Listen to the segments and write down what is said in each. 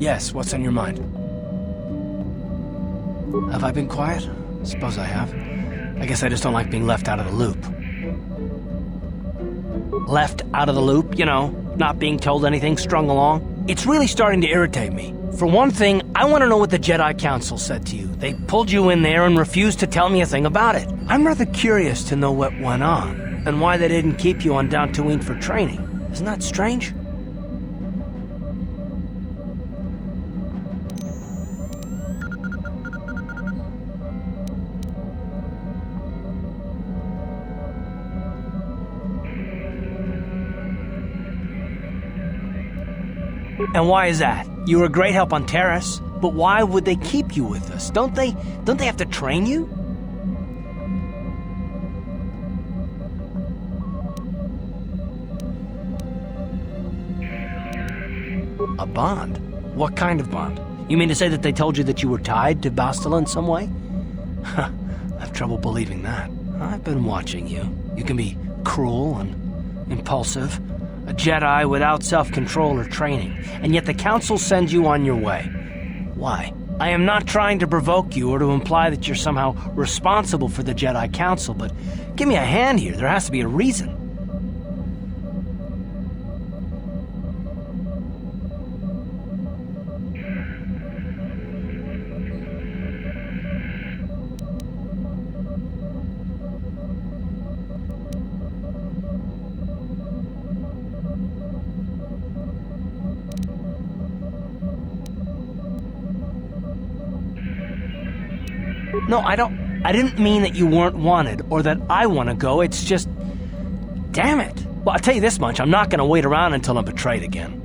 Yes, what's on your mind? Have I been quiet? Suppose I have. I guess I just don't like being left out of the loop. Left out of the loop, you know, not being told anything, strung along. It's really starting to irritate me. For one thing, I want to know what the Jedi Council said to you. They pulled you in there and refused to tell me a thing about it. I'm rather curious to know what went on, and why they didn't keep you on Tatooine for training. Isn't that strange? And why is that? You were a great help on Terrace, but why would they keep you with us? Don't they have to train you? A bond? What kind of bond? You mean to say that they told you that you were tied to Bastila in some way? I have trouble believing that. I've been watching you. You can be cruel and impulsive, a Jedi without self-control or training, and yet the Council sends you on your way. Why? I am not trying to provoke you or to imply that you're somehow responsible for the Jedi Council, but give me a hand here. There has to be a reason. No, I didn't mean that you weren't wanted, or that I want to go, it's just... Damn it! Well, I'll tell you this much, I'm not gonna wait around until I'm betrayed again.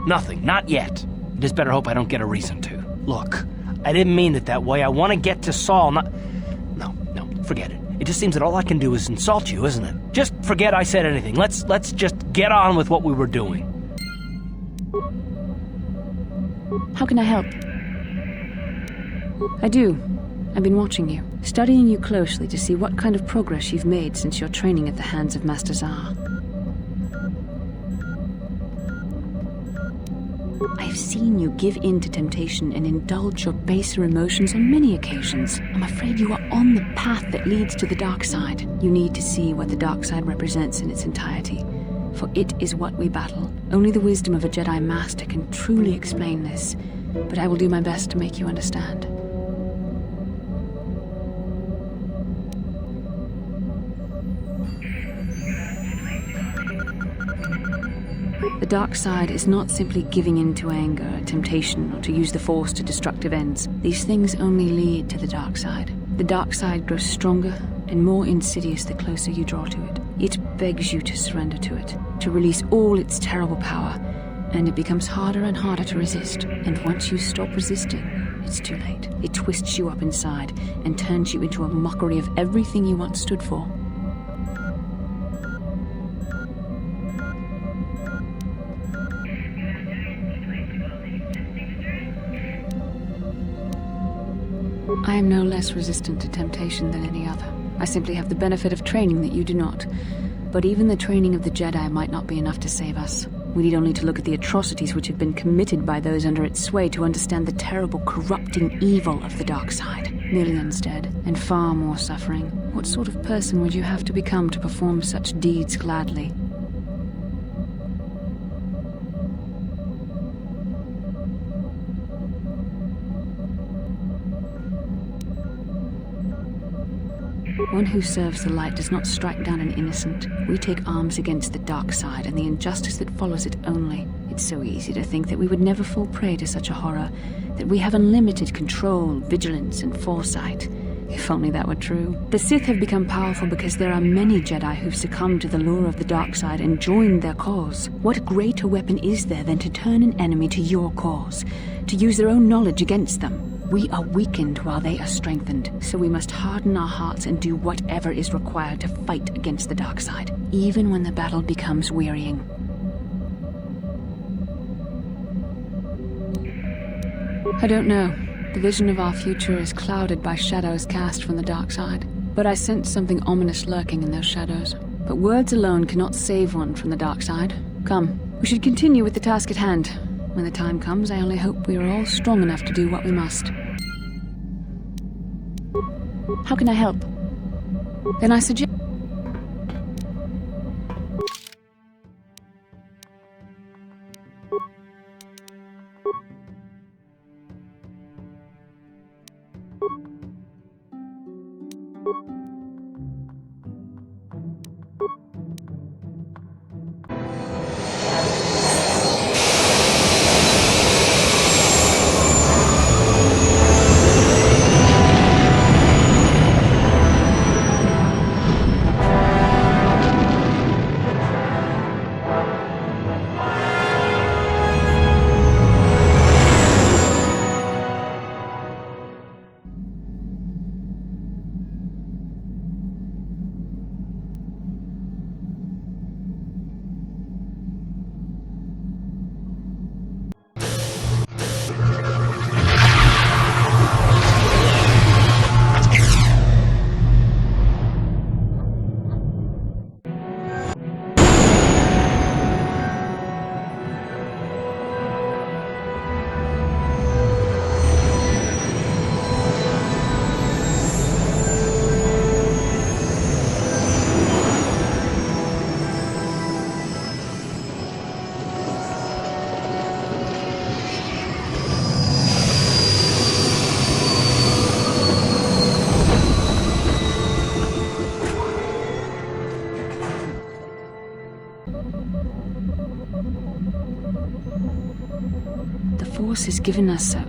Nothing, not yet. I just better hope I don't get a reason to. Look, I didn't mean it that way, I want to get to Saul, not... No, forget it. It just seems that all I can do is insult you, isn't it? Just forget I said anything. Let's just get on with what we were doing. How can I help? I do. I've been watching you, studying you closely to see what kind of progress you've made since your training at the hands of Master Zar. I've seen you give in to temptation and indulge your baser emotions on many occasions. I'm afraid you are on the path that leads to the dark side. You need to see what the dark side represents in its entirety, for it is what we battle. Only the wisdom of a Jedi Master can truly explain this, but I will do my best to make you understand. The dark side is not simply giving in to anger, temptation, or to use the Force to destructive ends. These things only lead to the dark side. The dark side grows stronger and more insidious the closer you draw to it. It begs you to surrender to it, to release all its terrible power, and it becomes harder and harder to resist. And once you stop resisting, it's too late. It twists you up inside and turns you into a mockery of everything you once stood for. I am no less resistant to temptation than any other. I simply have the benefit of training that you do not. But even the training of the Jedi might not be enough to save us. We need only to look at the atrocities which have been committed by those under its sway to understand the terrible, corrupting evil of the dark side. Millions dead, and far more suffering. What sort of person would you have to become to perform such deeds gladly? One who serves the light does not strike down an innocent. We take arms against the dark side and the injustice that follows it only. It's so easy to think that we would never fall prey to such a horror, that we have unlimited control, vigilance, and foresight. If only that were true. The Sith have become powerful because there are many Jedi who've succumbed to the lure of the dark side and joined their cause. What greater weapon is there than to turn an enemy to your cause, to use their own knowledge against them? We are weakened while they are strengthened, so we must harden our hearts and do whatever is required to fight against the dark side, even when the battle becomes wearying. I don't know. The vision of our future is clouded by shadows cast from the dark side. But I sense something ominous lurking in those shadows. But words alone cannot save one from the dark side. Come, we should continue with the task at hand. When the time comes, I only hope we are all strong enough to do what we must. How can I help? Then I suggest... The Force has given us a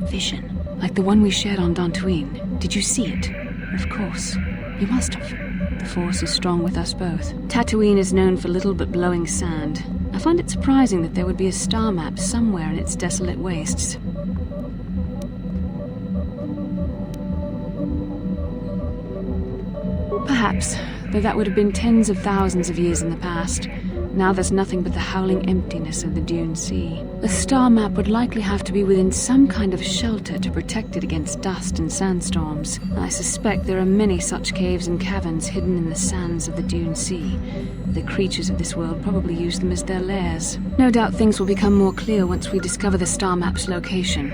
vision, like the one we shared on Tatooin. Did you see it? Of course. You must have. The Force is strong with us both. Tatooin is known for little but blowing sand. I find it surprising that there would be a star map somewhere in its desolate wastes. Perhaps, though that would have been tens of thousands of years in the past. Now there's nothing but the howling emptiness of the Dune Sea. The star map would likely have to be within some kind of shelter to protect it against dust and sandstorms. I suspect there are many such caves and caverns hidden in the sands of the Dune Sea. The creatures of this world probably use them as their lairs. No doubt things will become more clear once we discover the star map's location.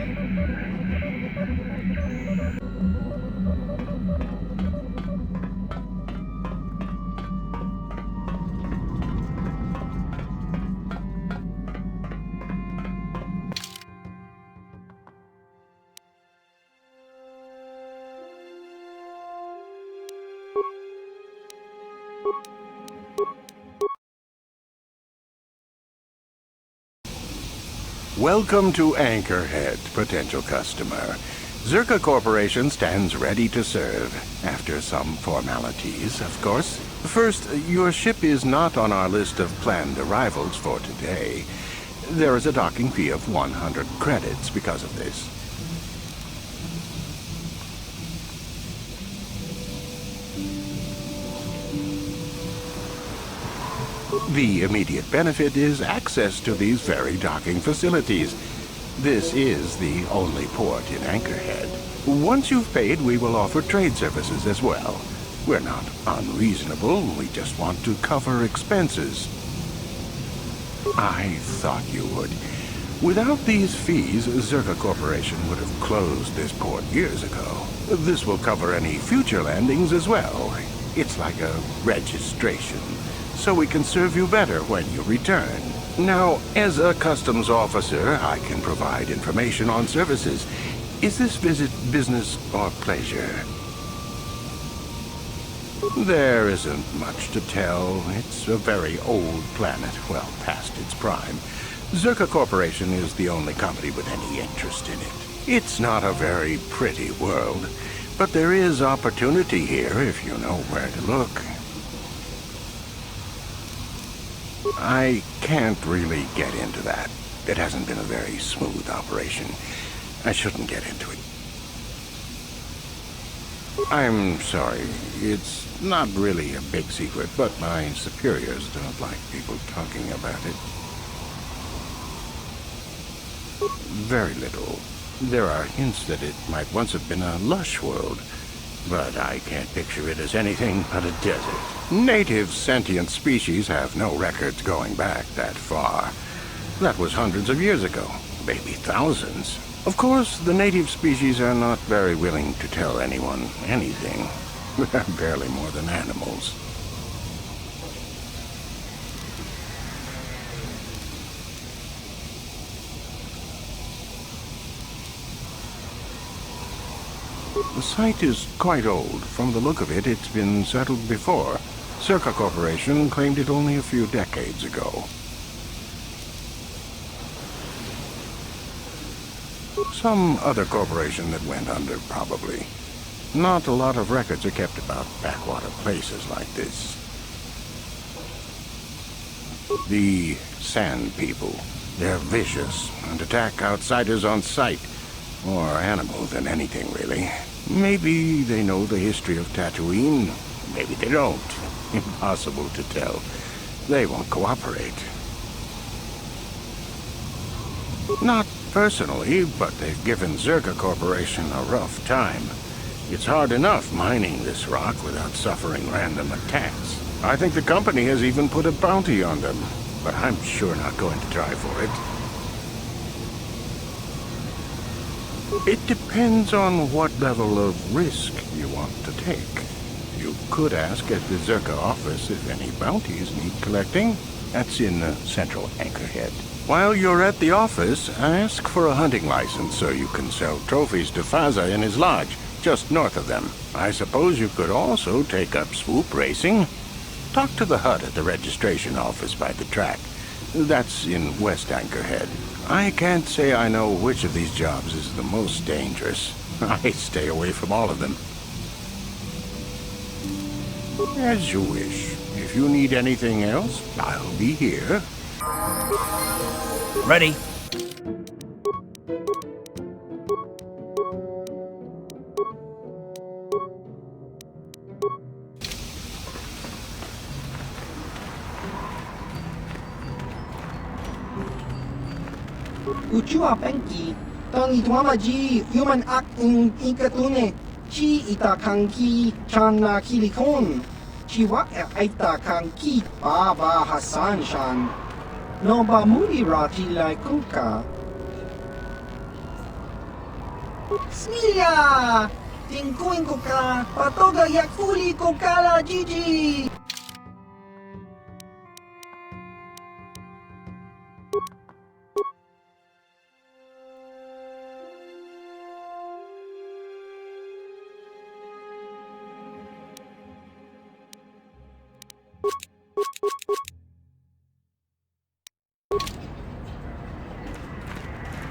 Welcome to Anchorhead, potential customer. Zerka Corporation stands ready to serve, after some formalities, of course. First, your ship is not on our list of planned arrivals for today. There is a docking fee of 100 credits because of this. The immediate benefit is access to these very docking facilities. This is the only port in Anchorhead. Once you've paid, we will offer trade services as well. We're not unreasonable, we just want to cover expenses. I thought you would. Without these fees, Zerka Corporation would have closed this port years ago. This will cover any future landings as well. It's like a registration, so we can serve you better when you return. Now, as a customs officer, I can provide information on services. Is this visit business or pleasure? There isn't much to tell. It's a very old planet, well past its prime. Zerka Corporation is the only company with any interest in it. It's not a very pretty world, but there is opportunity here if you know where to look. I can't really get into that. It hasn't been a very smooth operation. I shouldn't get into it. I'm sorry. It's not really a big secret, but my superiors don't like people talking about it. Very little. There are hints that it might once have been a lush world, but I can't picture it as anything but a desert. Native sentient species have no records going back that far. That was hundreds of years ago, maybe thousands. Of course, the native species are not very willing to tell anyone anything. They're barely more than animals. The site is quite old. From the look of it, it's been settled before. Circa Corporation claimed it only a few decades ago. Some other corporation that went under, probably. Not a lot of records are kept about backwater places like this. The Sand People. They're vicious and attack outsiders on sight. More animal than anything, really. Maybe they know the history of Tatooin. Maybe they don't. Impossible to tell. They won't cooperate. Not personally, but they've given Zerka Corporation a rough time. It's hard enough mining this rock without suffering random attacks. I think the company has even put a bounty on them, but I'm sure not going to try for it. It depends on what level of risk you want to take. You could ask at the Zerka office if any bounties need collecting. That's in the central anchorhead. While you're at the office, ask for a hunting license so you can sell trophies to Faza in his lodge, just north of them. I suppose you could also take up swoop racing. Talk to the hut at the registration office by the track. That's in West Anchorhead. I can't say I know which of these jobs is the most dangerous. I stay away from all of them. As you wish. If you need anything else, I'll be here. Ready. Ucua penki, tang itwama ji human act in ikatune, chi itakanki chana kilikon, chiwak aita kanki baba Hassan shan, no ba muri rati lai kuka. Smilia! Tingkuin ko ka, patoga yakuli ko kala Gigi!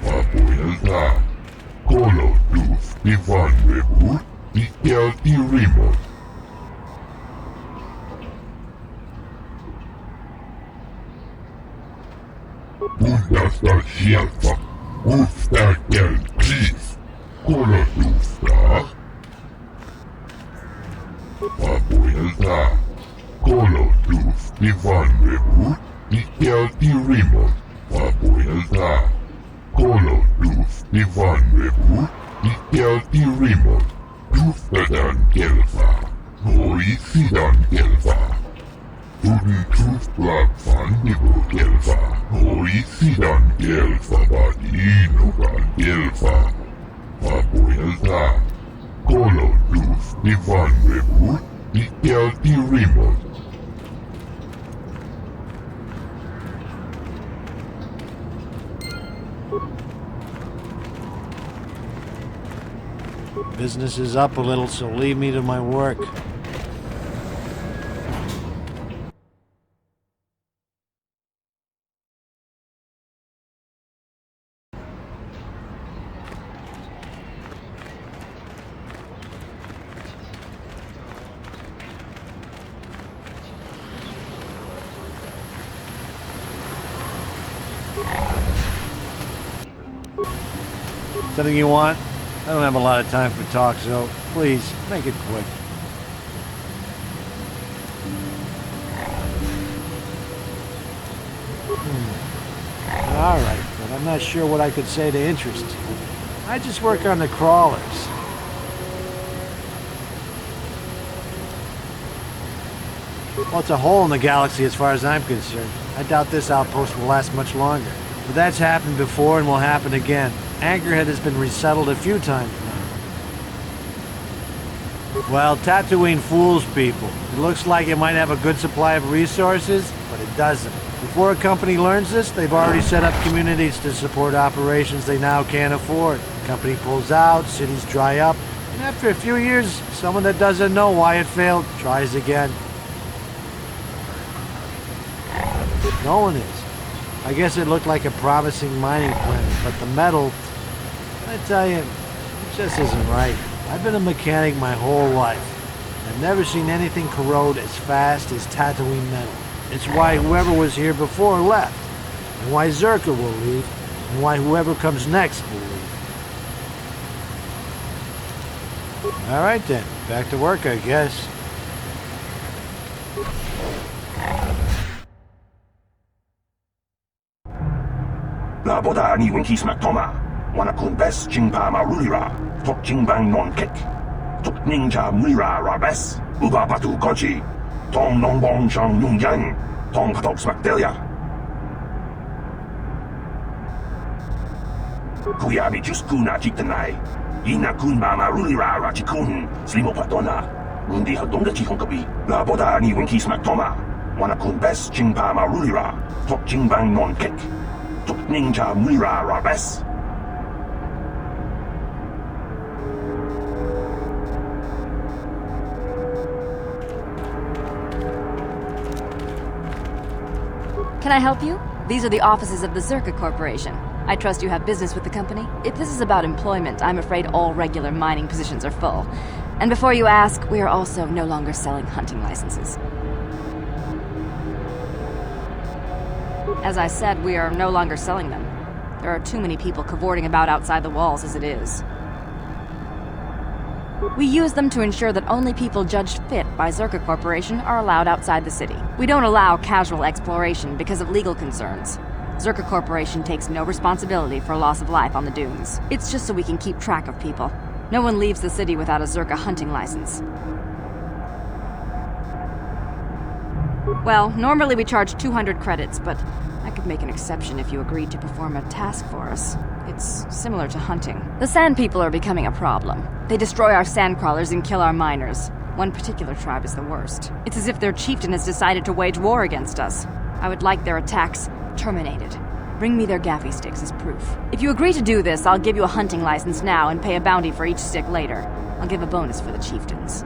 Papuelta, Colo Tuf, Ivan Rebut, Ikel Irimo. Bundasta Shelfa, Ufta Kel Cliff, Colo Tufta. Papuelta, Colo Tuf, Ivan Rebut, Ikel Irimo. Papuelta. Colo Tuf, Ivan Rebut, Ikel Irimo, Tuftadan Gelfa, Hoisidan Gelfa, Tuden Tufblad van Nibo Gelfa, Hoisidan Gelfa, Badinogan Gelfa, Papuelta, Colo Tuf, Ivan Rebut, Ikel Irimo. Business is up a little, so leave me to my work. Something you want? I don't have a lot of time for talk, so please, make it quick. All right, but I'm not sure what I could say to interest you. I just work on the crawlers. Well, it's a hole in the galaxy as far as I'm concerned. I doubt this outpost will last much longer. But that's happened before and will happen again. Anchorhead has been resettled a few times now. Well, Tatooine fools people. It looks like it might have a good supply of resources, but it doesn't. Before a company learns this, they've already set up communities to support operations they now can't afford. The company pulls out, cities dry up, and after a few years, someone that doesn't know why it failed tries again. No one is. I guess it looked like a promising mining planet, but the metal, I tell you, it just isn't right. I've been a mechanic my whole life. I've never seen anything corrode as fast as Tatooine metal. It's why whoever was here before left, and why Zerka will leave, and why whoever comes next will leave. All right then, back to work, I guess. Laboda ni winkis maktoma, wanakun bes jingpa marulira, tok jingbang non kek, tok ninja mulira rabes, uba patu goji, tong nongbong shang nung yang, tong patok smakdelia. Kuyabi juskuna jitanai, ina kun ba marulira rachikun, slimo patona, undi hadonga chihonkabi, laboda ni winkis maktoma, wanakun bes jingpa marulira, tok jingbang non kek, tok ninja mulira rabes. Can I help you? These are the offices of the Zerka Corporation. I trust you have business with the company. If this is about employment, I'm afraid all regular mining positions are full. And before you ask, we are also no longer selling hunting licenses. As I said, we are no longer selling them. There are too many people cavorting about outside the walls as it is. We use them to ensure that only people judged fit by Zerka Corporation are allowed outside the city. We don't allow casual exploration because of legal concerns. Zerka Corporation takes no responsibility for loss of life on the dunes. It's just so we can keep track of people. No one leaves the city without a Zerka hunting license. Well, normally we charge 200 credits, but I could make an exception if you agreed to perform a task for us. It's similar to hunting. The Sand People are becoming a problem. They destroy our sandcrawlers and kill our miners. One particular tribe is the worst. It's as if their chieftain has decided to wage war against us. I would like their attacks terminated. Bring me their gaffy sticks as proof. If you agree to do this, I'll give you a hunting license now and pay a bounty for each stick later. I'll give a bonus for the chieftains.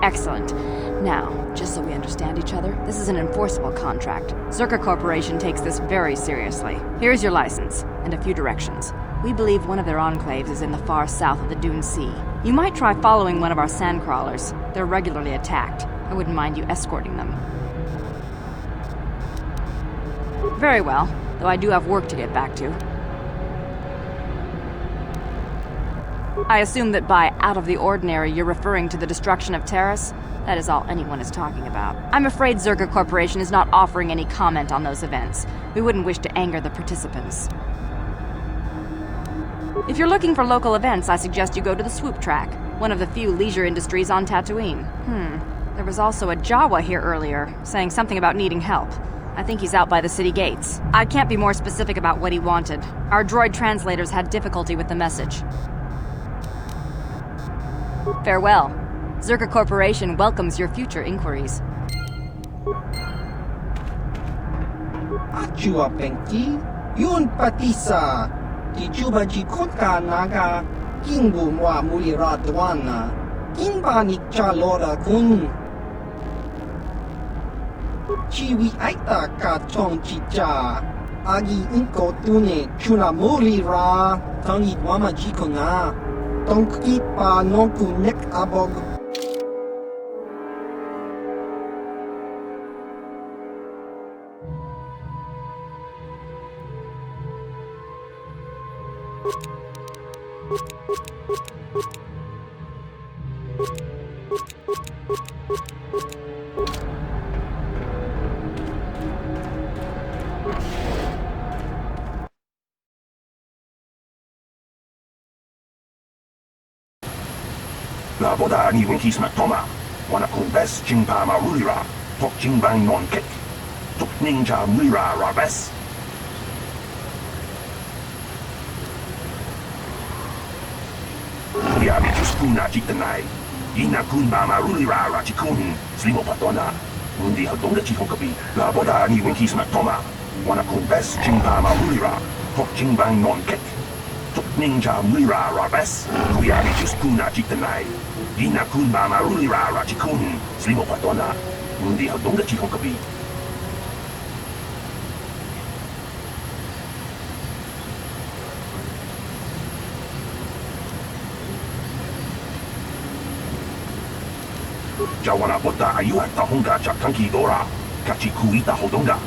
Excellent. Now, just so we understand each other, this is an enforceable contract. Zerka Corporation takes this very seriously. Here's your license, and a few directions. We believe one of their enclaves is in the far south of the Dune Sea. You might try following one of our sandcrawlers. They're regularly attacked. I wouldn't mind you escorting them. Very well, though I do have work to get back to. I assume that by out of the ordinary, you're referring to the destruction of Terrace? That is all anyone is talking about. I'm afraid Zerka Corporation is not offering any comment on those events. We wouldn't wish to anger the participants. If you're looking for local events, I suggest you go to the Swoop Track, one of the few leisure industries on Tatooine. There was also a Jawa here earlier, saying something about needing help. I think he's out by the city gates. I can't be more specific about what he wanted. Our droid translators had difficulty with the message. Farewell. Zerka Corporation welcomes your future inquiries. Achua Penki, Yun Patisa, Tijuba Jikotka Naga, Kingbu Mwa Mulira Dwana, Kimba Nikcha Lora Kun. Chiwi Aita Ka Chong Chicha, Agi Inko Tune, Chuna Mulira, Tangi Wama Jikona. Tonki pa nonku nek abog. La boda ni winki smack toma. Wana kun bes ching pa marulira. Tok ching bang non kick. Tuk ninja mira rabes. Kuyabi juskuna jitanai. Ina kun ba marulira rachikun. Slimo patona. Undi hadonga chihonkabi. La boda ni winki smack toma. Wana kun bes ching pa marulira. Tok ching bang non kick. Tuk ninja mira rabes. Kuyabi juskuna jitanai. Ina kun ba marulira rachikun. Slimo patona. Undi hadonga chihonkabi. Jawana bota ayu at tahonga chakanki dora. Kachi kuita hodonga.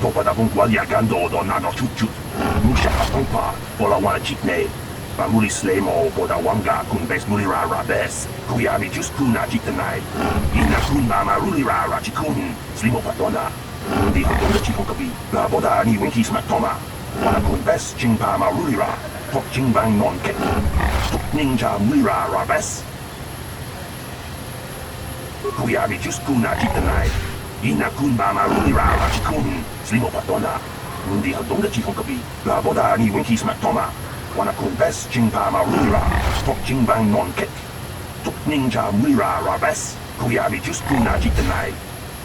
Topa da bungwalia gando do nano chuchut. Musha kapangpa. Bola wana chikne. Bamuli slemo boda wanga kun bes mulira rabes. Kuyami juskuna jitanai. Ina kun mama rulira rachikun. Slimo patona. Undi hodonga chihonkabi. La boda ni winki smack toma. Wana kun bes chingpa marulira. Tok chingbang non kek. Tuk ninja mulira rabes. Kuyabi juskuna jitanai. Ina kun ba marulira rachikun. Slimo patona. Undi hadonga chihonkabi. La boda ni winki smack toma. Wana kun bes chingpa marulira. Tok chingbang non kek. Tuk ninja mulira rabes. Kuyabi juskuna jitanai.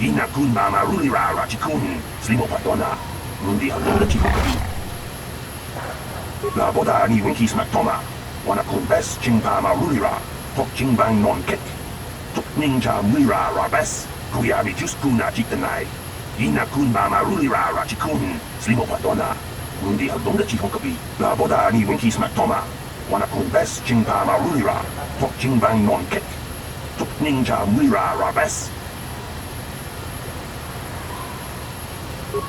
Ina kun ba marulira rachikun. Slimo patona. Undi hadonga chihonkabi. La boda ni winki smack toma. Wana kun bes chingpa marulira. Tok chingbang non kek. Tuk ninja mira rabes. Kuyabi juskuna jitanai. Ina kun ba marulira rachikun. Slimo patona. Undi hadonga chihonkabi. La boda ni winki smack toma. Wana kun bes chingpa marulira. Tok chingbang non kek. Tuk ninja mira rabes.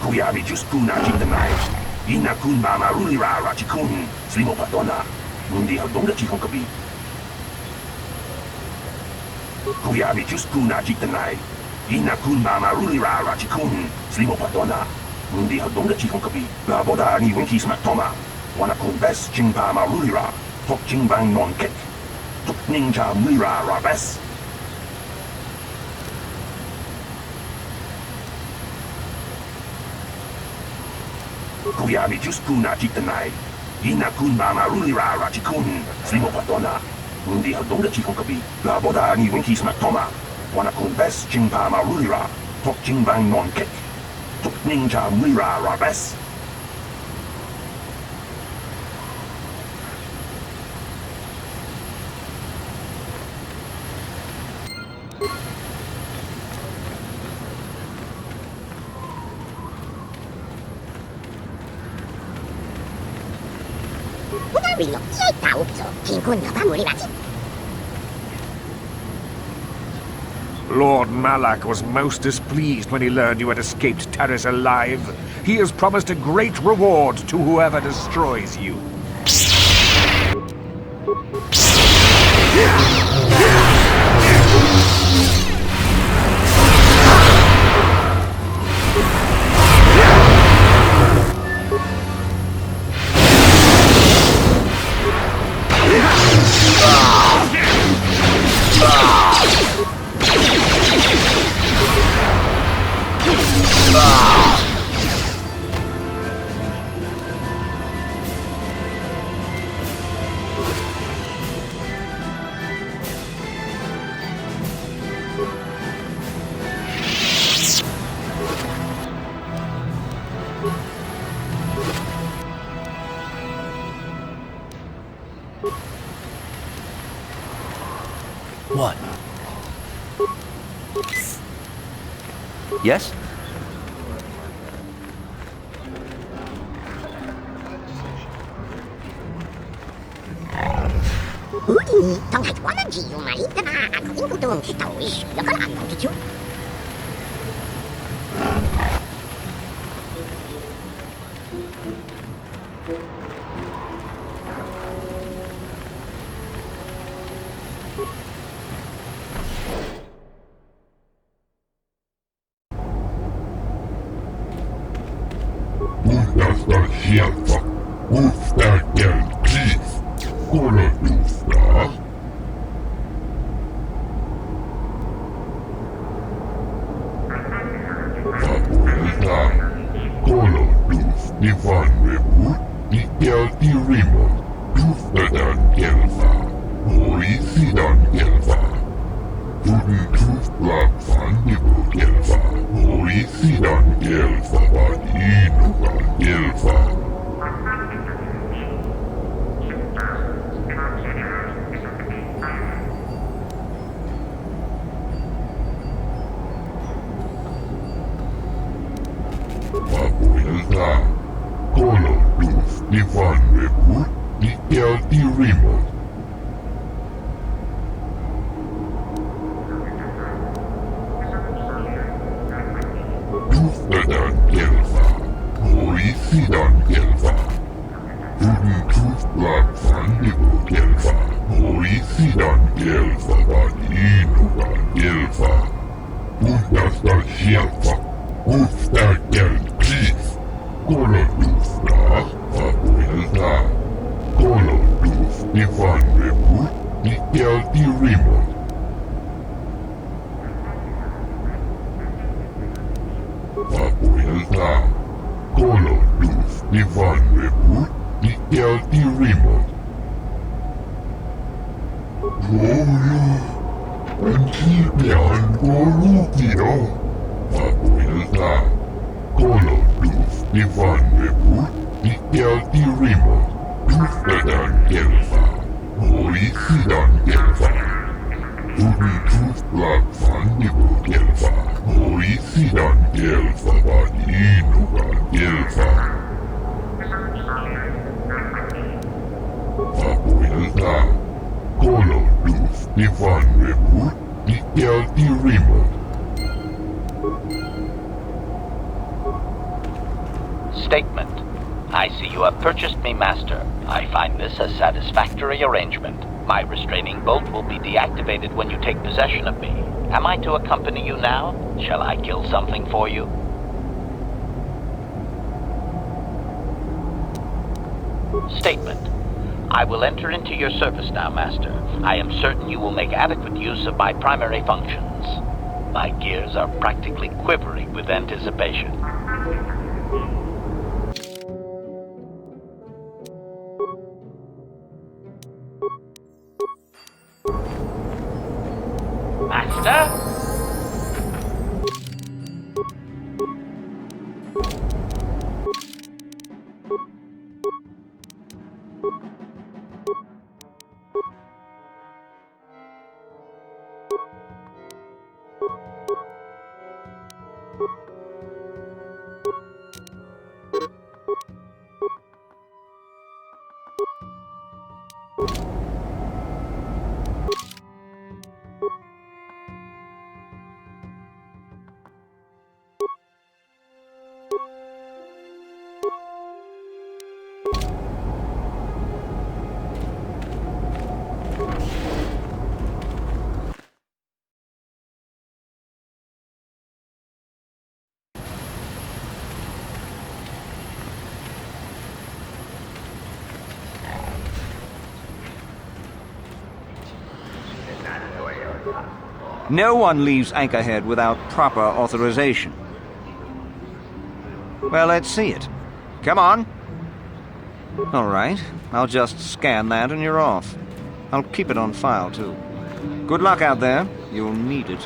Kuyabi juskuna jitanai. Ina kun ba marulira rachikun. Slimo patona. Undi hadonga chihonkabi. Kuyabi juskuna jitanai. Ina kun ba marulira rachikun. Slimo patona. Undi hadonga chihonkabi. La boda ni winki smack toma. Wana kun bes chingpa marulira. Tok chingbang non kek. Tuk ninja mira rabes. Kuyabi juskuna jitanai. Ina kun ba marulira rachikun. Slimo patona. Undi hadonga chihonkabi. La boda ni winki smack toma. Wana kun bes chingpa marulira. Tok chingbang non kek. Tuk ninja mira rabes. Lord Malak was most displeased when he learned you had escaped Terrace alive. He has promised a great reward to whoever destroys you. What? Yes? Uudasta sieltä, uudesta kieltä, kolordusta. Tuf Blackfan Nibu Gelfa, Orisidan Gelfa, Bad Inuga Gelfa. Papuelta, Kolo Tuf Divan Reput, Nikel Dirimo. Tufdadan Gelfa, Orisidan Gelfa. Tuf Blackfan Nibu Gelfa, Orisidan Gelfa, Bad Inuga Gelfa. Uhdastal Gelfa. Ufta geld kliff. Kolo dufta, papuelta. Kolo duf divan reput, nikel di remote. Papuelta. Kolo duf divan reput, nikel di remote. Kolo. En kilpian korukino. Papuelta, Kolo Duf Divan Reput, Nikel di Remote, Tufdadan Gelfa, Orisidan Gelfa. Tuf Blackfan Nibu Gelfa, Orisidan Gelfa, Bad Inuga Gelfa. Papuelta, Kolo Duf Divan Reput, Nikel di Remote. Statement. I see you have purchased me, Master. I find this a satisfactory arrangement. My restraining bolt will be deactivated when you take possession of me. Am I to accompany you now? Shall I kill something for you? Statement. I will enter into your service now, Master. I am certain you will make adequate use of my primary functions. My gears are practically quivering with anticipation. Master? No one leaves Anchorhead without proper authorization. Well, let's see it. Come on. All right, I'll just scan that and you're off. I'll keep it on file, too. Good luck out there. You'll need it.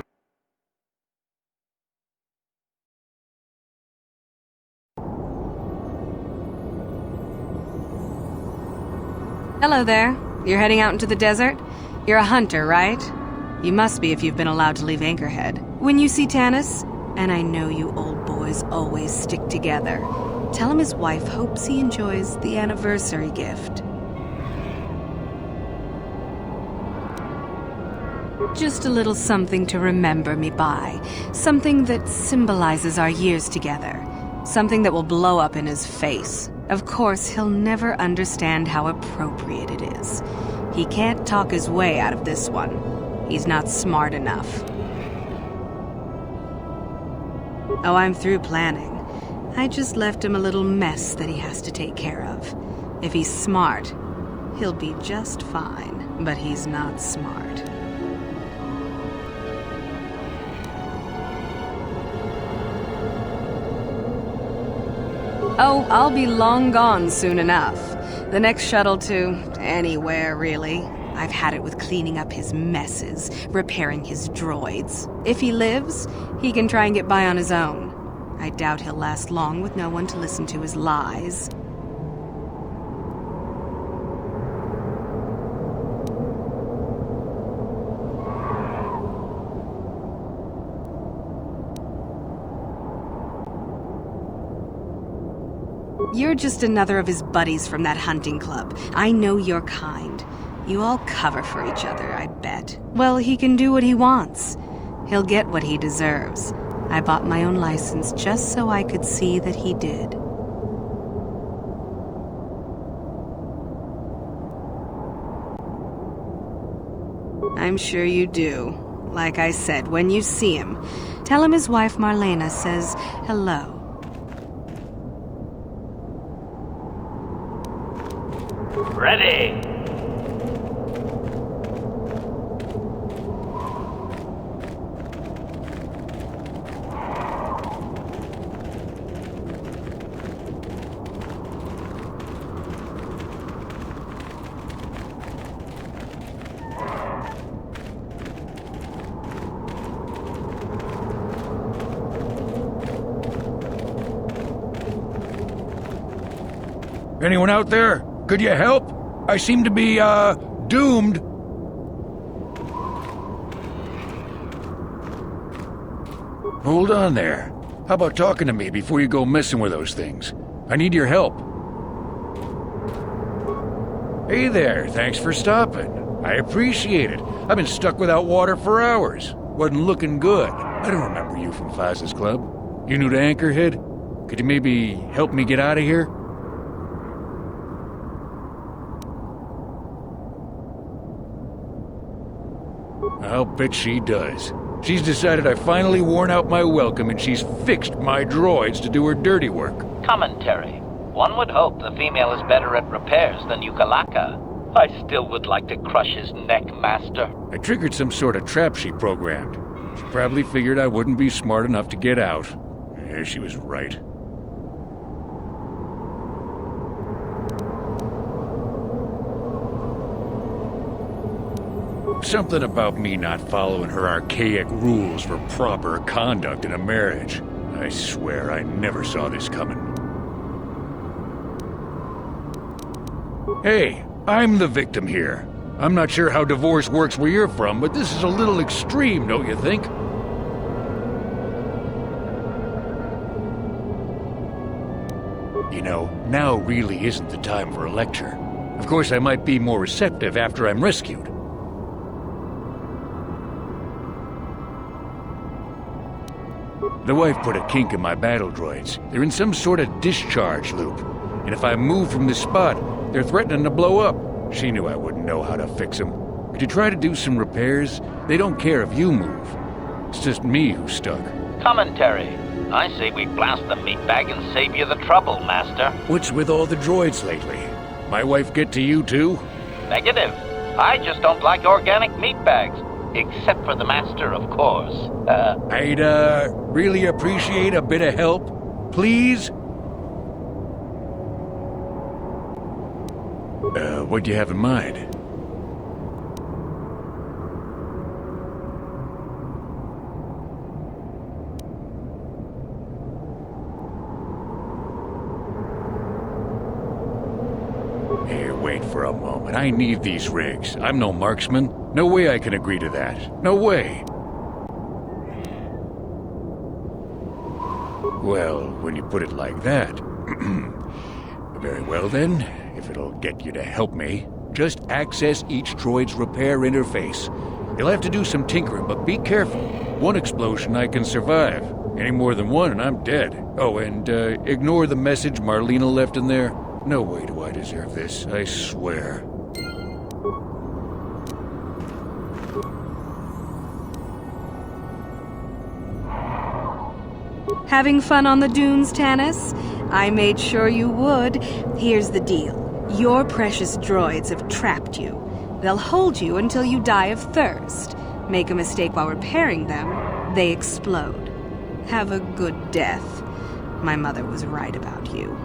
Hello there. You're heading out into the desert? You're a hunter, right? You must be if you've been allowed to leave Anchorhead. When you see Tanis, and I know you old boys always stick together, tell him his wife hopes he enjoys the anniversary gift. Just a little something to remember me by. Something that symbolizes our years together. Something that will blow up in his face. Of course, he'll never understand how appropriate it is. He can't talk his way out of this one. He's not smart enough. Oh, I'm through planning. I just left him a little mess that he has to take care of. If he's smart, he'll be just fine. But he's not smart. Oh, I'll be long gone soon enough. The next shuttle to anywhere, really. I've had it with cleaning up his messes, repairing his droids. If he lives, he can try and get by on his own. I doubt he'll last long with no one to listen to his lies. You're just another of his buddies from that hunting club. I know your kind. You all cover for each other, I bet. Well, he can do what he wants. He'll get what he deserves. I bought my own license just so I could see that he did. I'm sure you do. Like I said, when you see him, tell him his wife Marlena says hello. Ready! Anyone out there? Could you help? I seem to be, doomed. Hold on there. How about talking to me before you go messing with those things? I need your help. Hey there, thanks for stopping. I appreciate it. I've been stuck without water for hours. Wasn't looking good. I don't remember you from Faz's Club. You new to Anchorhead? Could you maybe help me get out of here? I'll bet she does. She's decided I finally worn out my welcome and she's fixed my droids to do her dirty work. Commentary. One would hope the female is better at repairs than Yukalaka. I still would like to crush his neck, Master. I triggered some sort of trap she programmed. She probably figured I wouldn't be smart enough to get out. Yeah, she was right. Something about me not following her archaic rules for proper conduct in a marriage. I swear I never saw this coming. Hey, I'm the victim here. I'm not sure how divorce works where you're from, but this is a little extreme, don't you think? You know, now really isn't the time for a lecture. Of course, I might be more receptive after I'm rescued. The wife put a kink in my battle droids. They're in some sort of discharge loop. And if I move from this spot, they're threatening to blow up. She knew I wouldn't know how to fix them. Could you try to do some repairs? They don't care if you move. It's just me who's stuck. Commentary. I say we blast the meat bag and save you the trouble, Master. What's with all the droids lately? My wife get to you too? Negative. I just don't like organic meat bags. Except for the Master, of course. I'd, really appreciate a bit of help. Please? What do you have in mind? Here, wait for a moment. I need these rigs. I'm no marksman. No way I can agree to that. No way. Well, when you put it like that... Very well then, if it'll get you to help me, just access each droid's repair interface. You'll have to do some tinkering, but be careful. One explosion I can survive. Any more than one and I'm dead. Oh, and ignore the message Marlena left in there. No way do I deserve this, I swear. Having fun on the dunes, Tanis? I made sure you would. Here's the deal. Your precious droids have trapped you. They'll hold you until you die of thirst. Make a mistake while repairing them, they explode. Have a good death. My mother was right about you.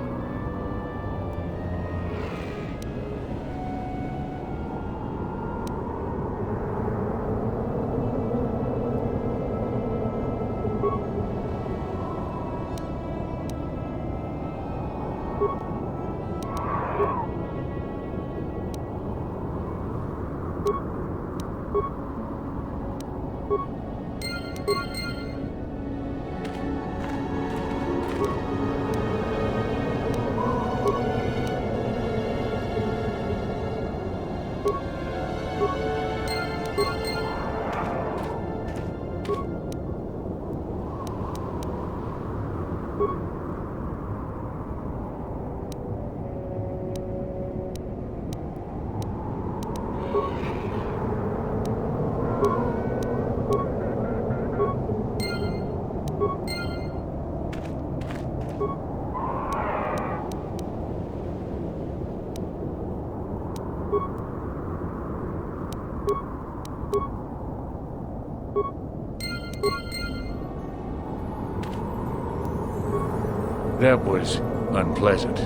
That was unpleasant.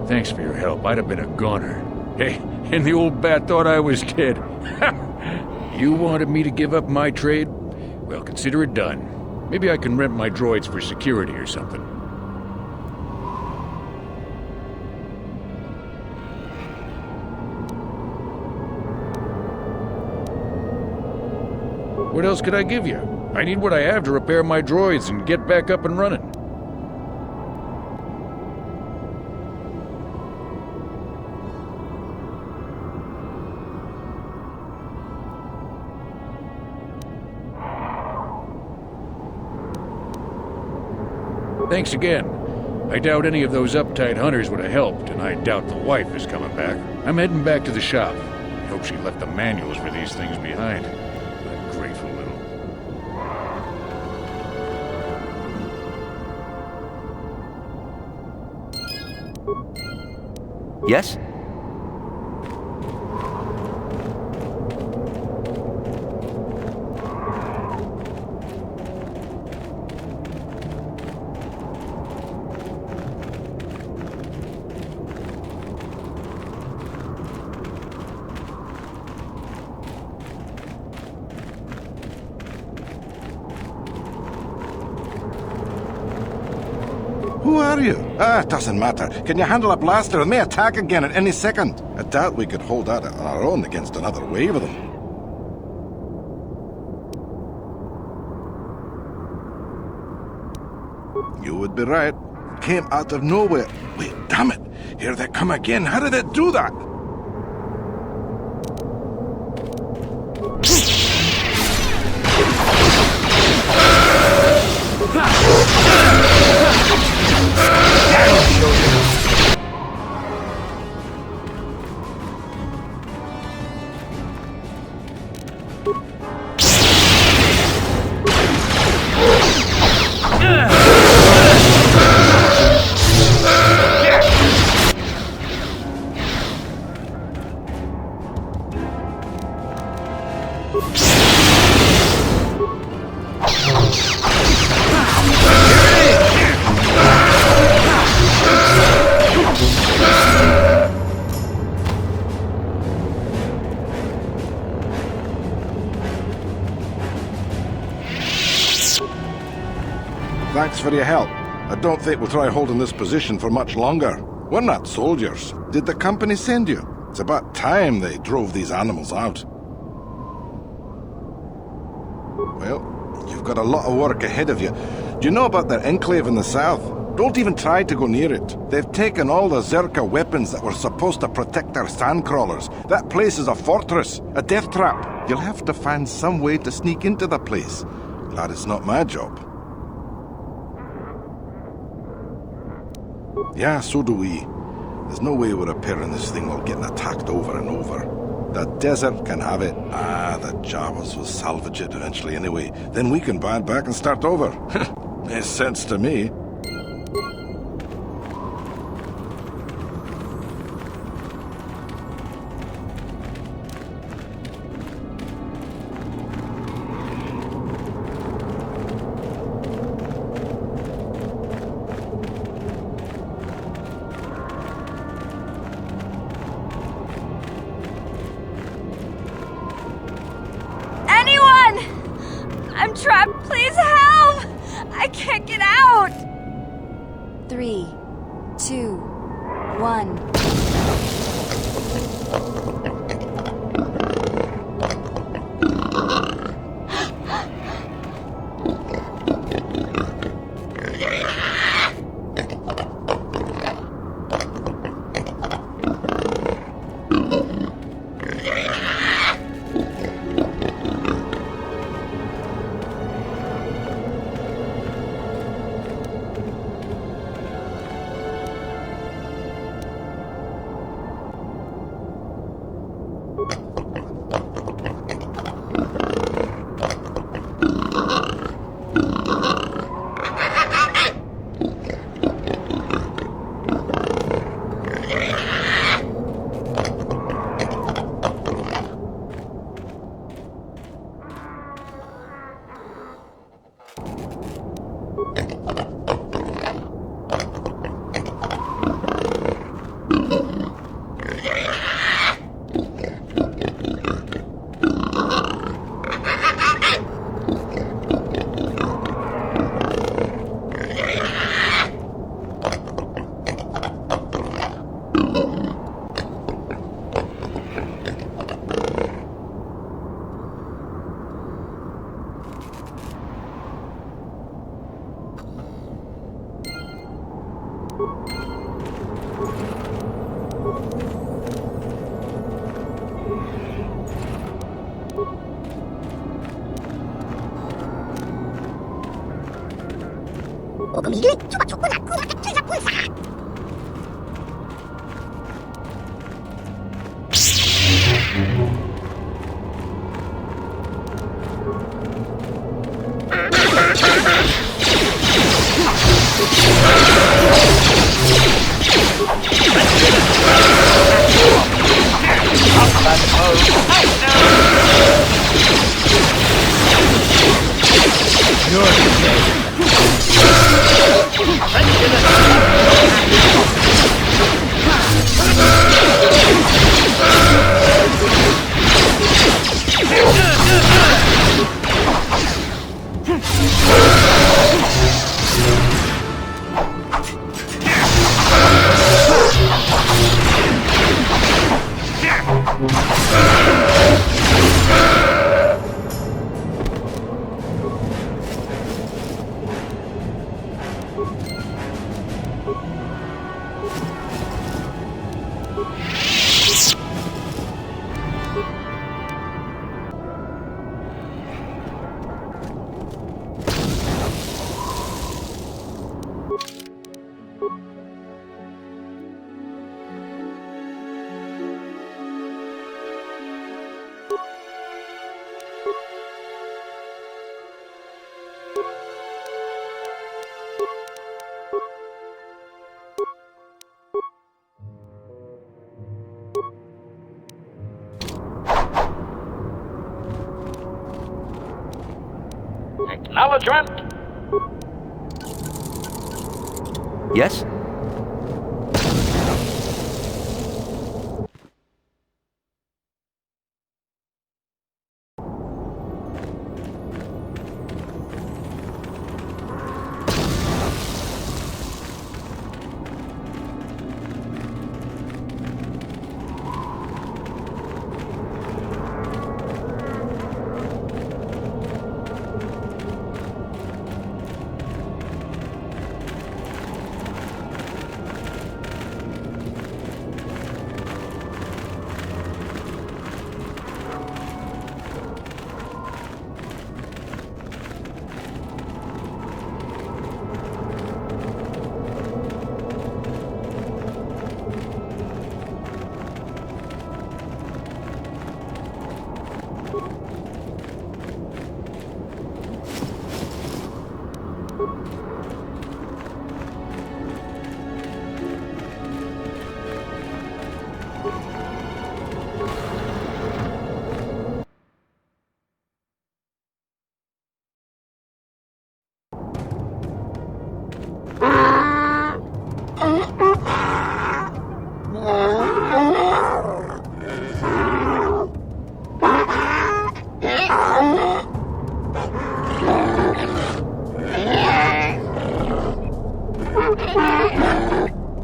Thanks for your help. I'd have been a goner. Hey, and the old bat thought I was dead. You wanted me to give up my trade? Well, consider it done. Maybe I can rent my droids for security or something. What else could I give you? I need what I have to repair my droids and get back up and running. Thanks again. I doubt any of those uptight hunters would have helped, and I doubt the wife is coming back. I'm heading back to the shop. I hope she left the manuals for these things behind. Ungrateful little... Yes? Who are you? It doesn't matter. Can you handle a blaster? It may attack again at any second. I doubt we could hold that on our own against another wave of them. You would be right. Came out of nowhere. Wait, damn it. Here they come again. How did it do that? Thanks for your help. I don't think we'll try holding this position for much longer. We're not soldiers. Did the company send you? It's about time they drove these animals out. Well, you've got a lot of work ahead of you. Do you know about their enclave in the south? Don't even try to go near it. They've taken all the Zerka weapons that were supposed to protect our sandcrawlers. That place is a fortress, a death trap. You'll have to find some way to sneak into the place. Glad it's not my job. Yeah, so do we. There's no way we're repairing this thing while getting attacked over and over. The desert can have it. The Jawas will salvage it eventually anyway. Then we can buy it back and start over. Makes sense to me. I'm trapped. Please help! I can't get out! 3, 2, 1. Acknowledgement! Yes?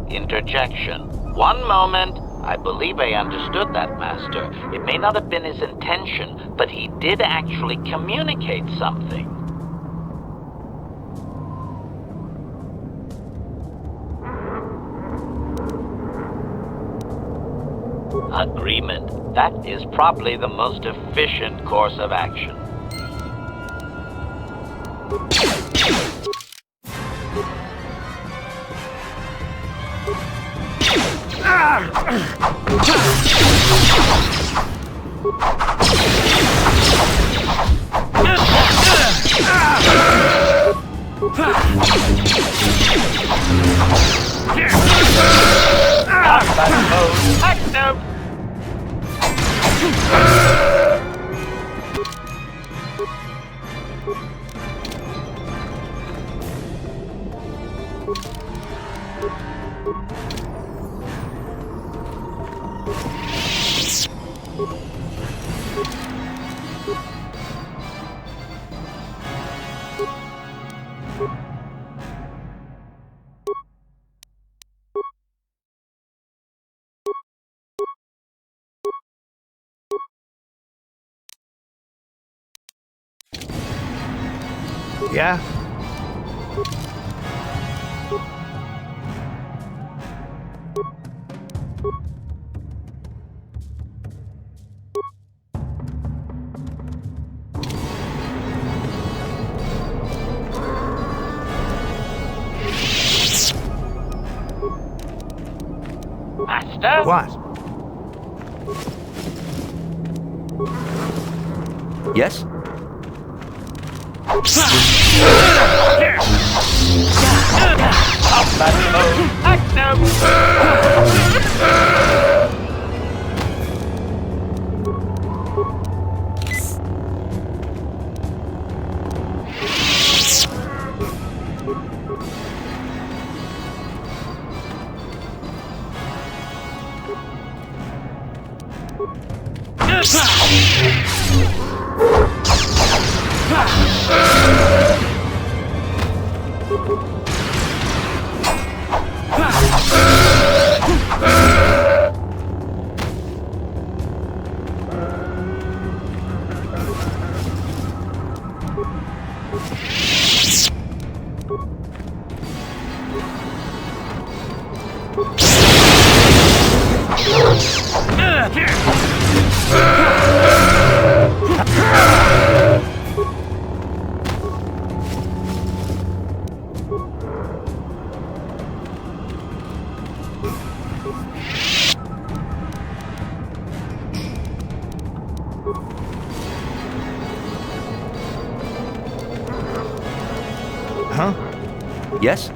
Interjection. One moment. I believe I understood that, Master. It may not have been his intention, but he did actually communicate something. Agreement. That is probably the most efficient course of action. Yeah? What? Yes? Huh? Yes?